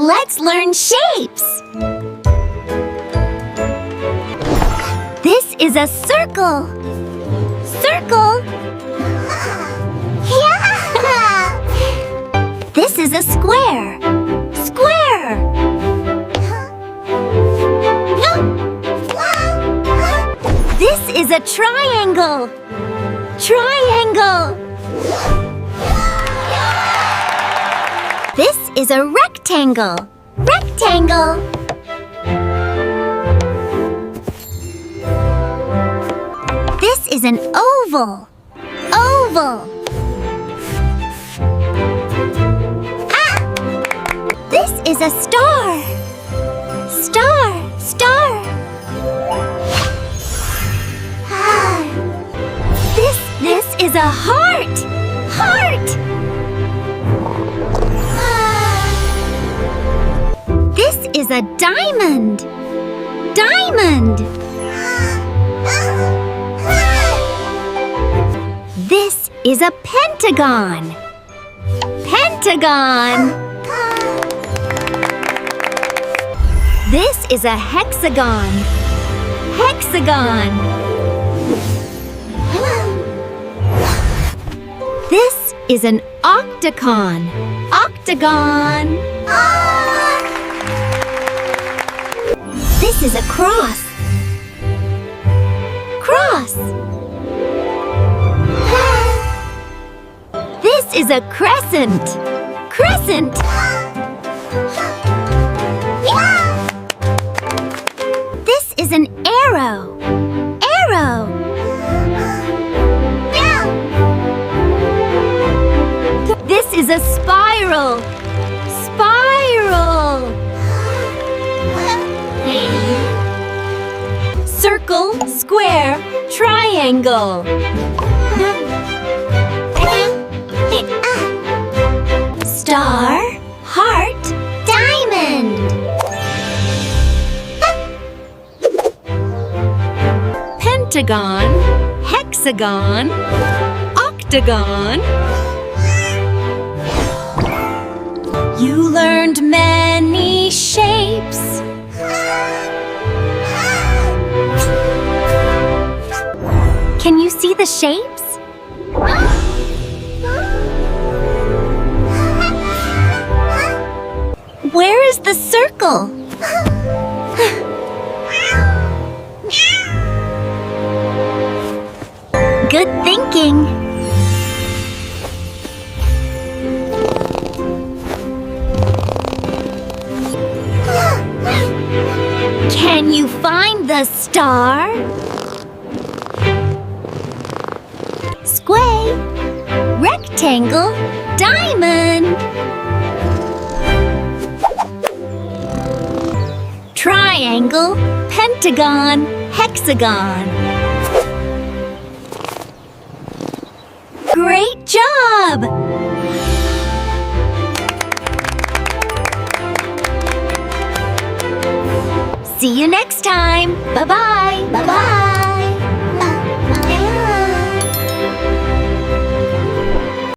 Let's learn shapes. This is a circle. Circle. Yeah. This is a square. Square. This is a triangle. Triangle. This is a rectangle. Rectangle. This is an oval. Oval. Ah! This is a star. Star. Star. Ah! This is a heart. Heart. This is a diamond. Diamond. This is a pentagon. Pentagon. This is a hexagon. Hexagon. This is an octagon. Octagon. This is a cross. Cross. This is a crescent. Crescent. This is an arrow. Arrow. This is a spiral. Spiral. Circle, square, triangle. Star, heart, diamond. Pentagon, hexagon, octagon. You learned many shapes. Can you see the shapes? Where is the circle? Good thinking. Can you find the star? Square, rectangle, diamond. Triangle, pentagon, hexagon. Great job! See you next time. Bye-bye. Bye-bye.